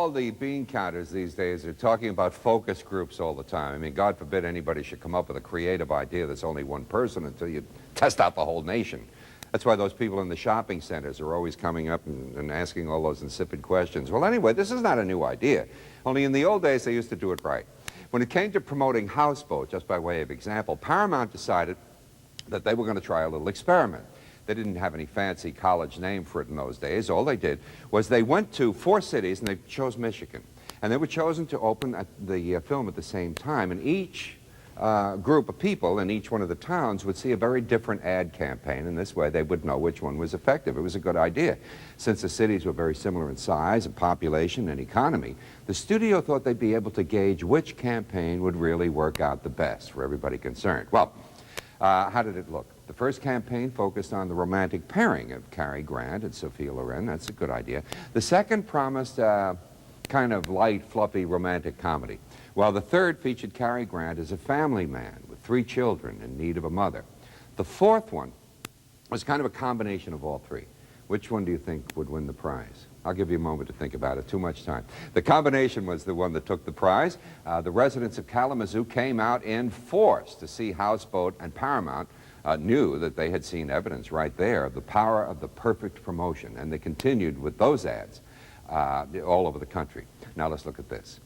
all the bean counters these days are talking about focus groups all the time. I mean, God forbid anybody should come up with a creative idea that's only one person until you test out the whole nation. That's why those people in the shopping centers are always coming up and asking all those insipid questions. Well, anyway, this is not a new idea. Only in the old days, they used to do it right. When it came to promoting Houseboat, just by way of example, Paramount decided that they were going to try a little experiment. They didn't have any fancy college name for it in those days. All they did was they went to 4 cities, and they chose Michigan. And they were chosen to open the film at the same time. And each group of people in each one of the towns would see a very different ad campaign. And this way, they would know which one was effective. It was a good idea. Since the cities were very similar in size and population and economy, the studio thought they'd be able to gauge which campaign would really work out the best for everybody concerned. Well, how did it look? The first campaign focused on the romantic pairing of Cary Grant and Sophia Loren. That's a good idea. The second promised kind of light, fluffy romantic comedy, while the third featured Cary Grant as a family man with 3 children in need of a mother. The fourth one was kind of a combination of all 3. Which one do you think would win the prize? I'll give you a moment to think about it. Too much time. The combination was the one that took the prize. The residents of Kalamazoo came out in force to see Houseboat, and Paramount knew that they had seen evidence right there of the power of the perfect promotion, and they continued with those ads all over the country. Now let's look at this.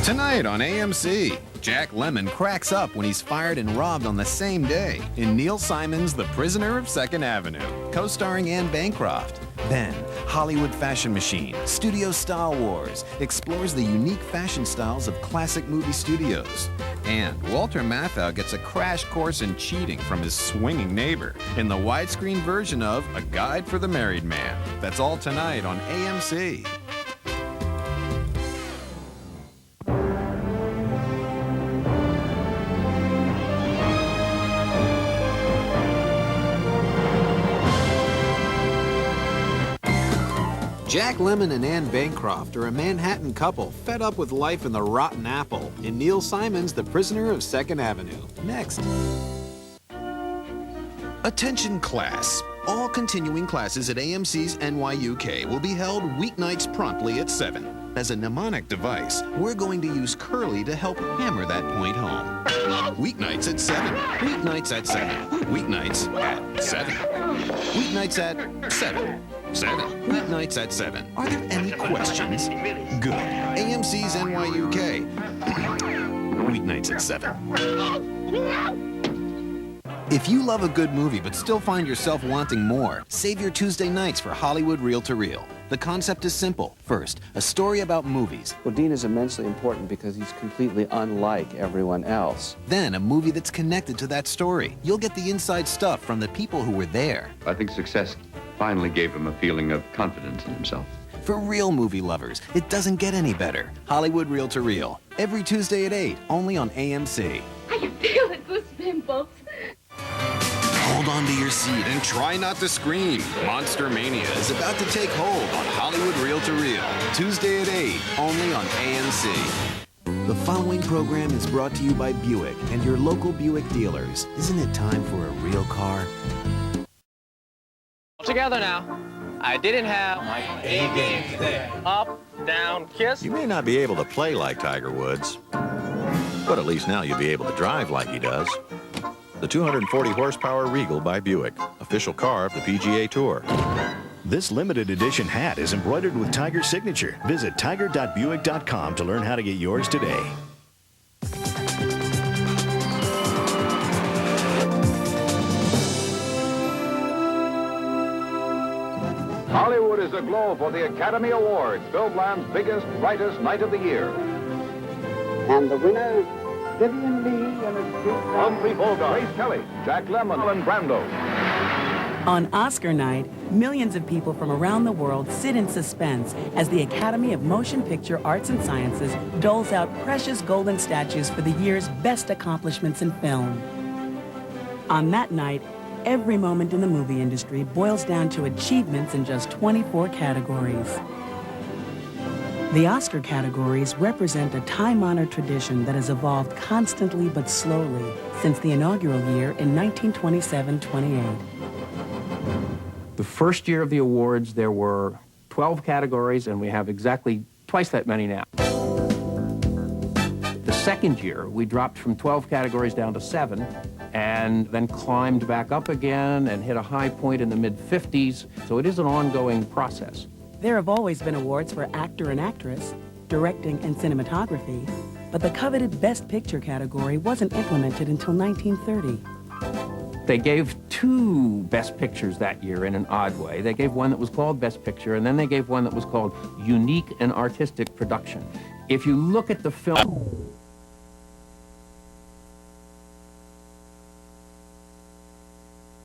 Tonight on AMC, Jack Lemmon cracks up when he's fired and robbed on the same day in Neil Simon's The Prisoner of Second Avenue, co-starring Anne Bancroft. Then, Hollywood Fashion Machine, Studio Style Wars, explores the unique fashion styles of classic movie studios. And Walter Matthau gets a crash course in cheating from his swinging neighbor in the widescreen version of A Guide for the Married Man. That's all tonight on AMC. Jack Lemmon and Anne Bancroft are a Manhattan couple fed up with life in the rotten apple in Neil Simon's The Prisoner of Second Avenue. Next. Attention class. All continuing classes at AMC's N.Y.U.K will be held weeknights promptly at 7. As a mnemonic device, we're going to use Curly to help hammer that point home. Weeknights at 7. Weeknights at 7. Weeknights at 7. Weeknights at 7. 7. Weeknights at 7. Are there any questions? Good. AMC's N.Y.U.K. Weeknights at 7. If you love a good movie but still find yourself wanting more, save your Tuesday nights for Hollywood Reel to Reel. The concept is simple. First, a story about movies. Well, Dean is immensely important because he's completely unlike everyone else. Then a movie that's connected to that story. You'll get the inside stuff from the people who were there. I think success finally gave him a feeling of confidence in himself. For real movie lovers, it doesn't get any better. Hollywood Reel to Reel. Every Tuesday at 8, only on AMC. I can feel it, goosebumps, folks. Hold on to your seat and try not to scream. Monster Mania is about to take hold on Hollywood Reel to Reel. Tuesday at 8, only on AMC. The following program is brought to you by Buick and your local Buick dealers. Isn't it time for a real car? Together now. I didn't have my A game today. Up, down, kiss. You may not be able to play like Tiger Woods, but at least now you'll be able to drive like he does. The 240 horsepower Regal by Buick, official car of the PGA Tour. This limited edition hat is embroidered with Tiger's signature. Visit tiger.buick.com to learn how to get yours today. Hollywood is aglow for the Academy Awards, Filmland's biggest, brightest night of the year. And the winner, Vivian Lee and a Humphrey Bogart, Grace Kelly, Jack Lemmon, and Brando. On Oscar night, millions of people from around the world sit in suspense as the Academy of Motion Picture Arts and Sciences doles out precious golden statues for the year's best accomplishments in film. On that night, every moment in the movie industry boils down to achievements in just 24 categories. The Oscar categories represent a time-honored tradition that has evolved constantly but slowly since the inaugural year in 1927-28. The first year of the awards, there were 12 categories, and we have exactly twice that many now. The second year, we dropped from 12 categories down to 7, and then climbed back up again and hit a high point in the mid-50s. So it is an ongoing process. There have always been awards for actor and actress, directing and cinematography, but the coveted Best Picture category wasn't implemented until 1930. They gave 2 Best Pictures that year in an odd way. They gave one that was called Best Picture, and then they gave one that was called Unique and Artistic Production. If you look at the film...